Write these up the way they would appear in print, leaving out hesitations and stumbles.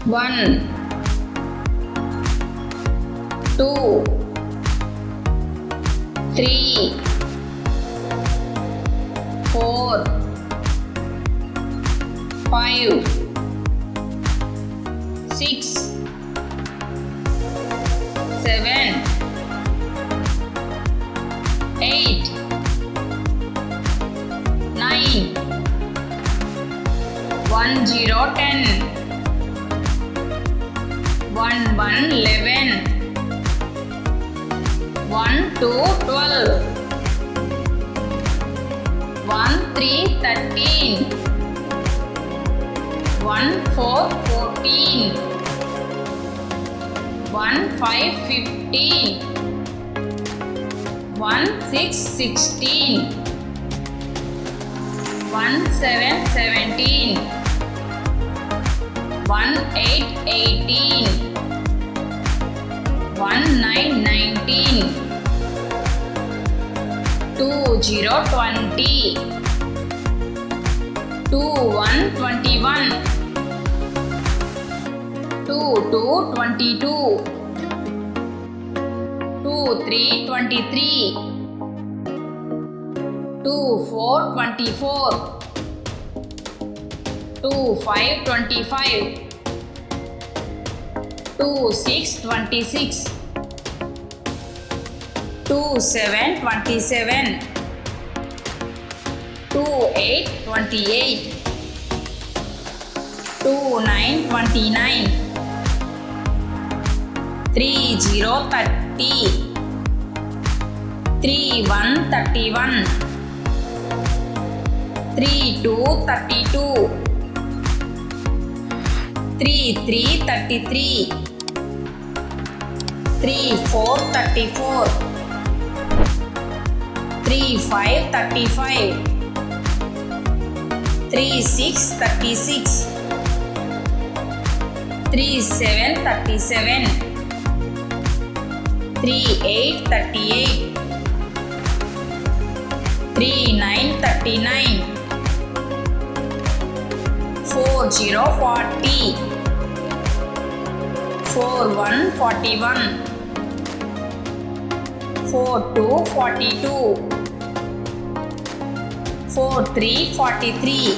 1, 2, 3, 4, 5, 6, 7, 8, 9, 1, 0, 10, 1, 1, 11, 1, 2, 12, 1, 3, 13, 1, 4, 14, 1, 5, 15, 1, 6, 16, 1, 7, 17, 1, 8, 18, 1, 9, 19, 2, 0, 20, 2, 1, 21, 2, 2, 22, 2, 3, 23, 2, 4, 24, 2, 5, 25, 2, 6, 26, 2, 7, 27, 2, 8, 28, 2, 9, 29, 3, 0, 30, 3, 1, 31, 3, 2, 32, 3, 3, 33, 3, 4, 34, 3, 5, 35, 3, 6, 36, 3, 7, 37, 3, 8, 38, 3, 9, 39, 4, 0, 40, 4, 1, 41, 4, 2, 42, 4, 3, 43,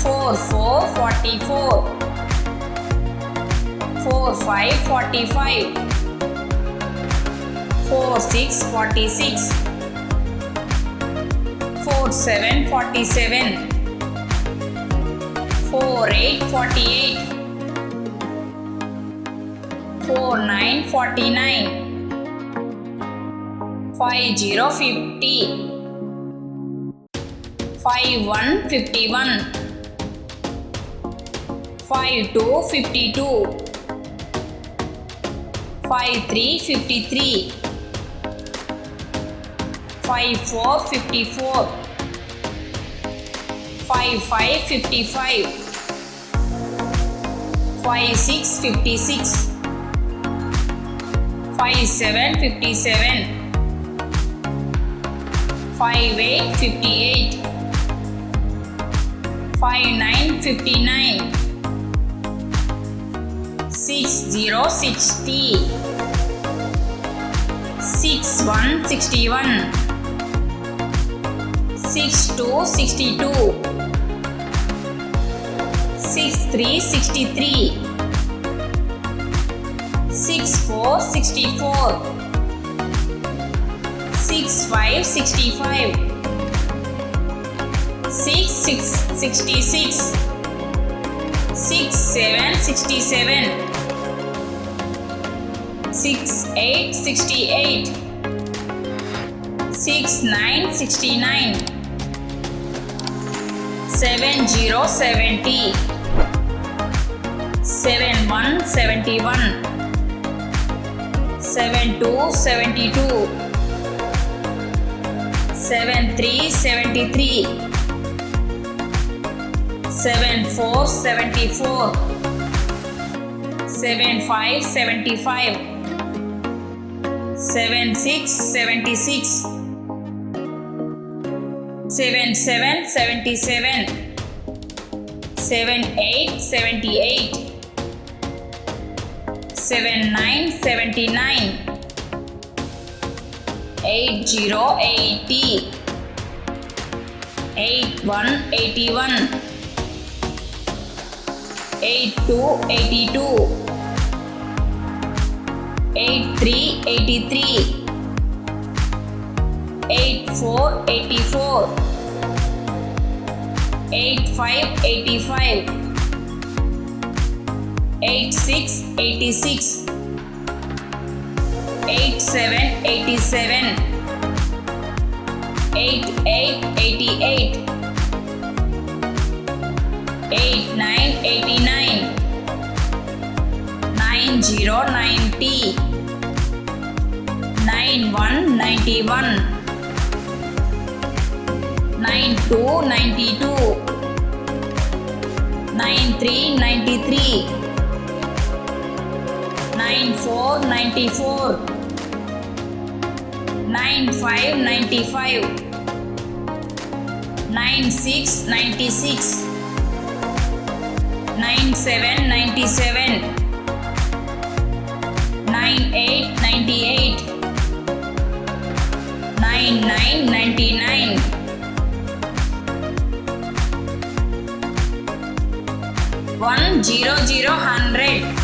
4, 4, 44, 4, 5, 45, 4, 6, 46, 4, 7, 47, 4, 8, 48, 4, 9, 49, 5, 0, 50, 5, 1, 51, 5, 2, 52, 5, 3, 53, 5, 4, 54, 5, 5, 55, 5, 6, 56, 5, 7, 57, 5, 8, 58, 5, 9, 59, 6, 0, 60, 6, 1, 61, 6, 2, 62, 6, 3, 63, 6, 4, 64, 6, 5, 65, 6, 6, 66, 6, 7, 67, 6, 8, 68, 6, 9, 69, 7, 0, 70, 7, 1, 71, 7, 2, 72, 7, 3, 73, 7, 4, 74, 7, 5, 75, 7, 6, 76, 7, 7, 77, 78 78, 79 79, 80 80, 81 81, 82 82, 83 83, 84 84, 85 85, 86 86, 87 87, 88 88, 89 89, 90 90, 91 91, 92 92, 93 93, 94 94, 95 95, 96 96, 97 97, 98 98, 99 99, 100 100,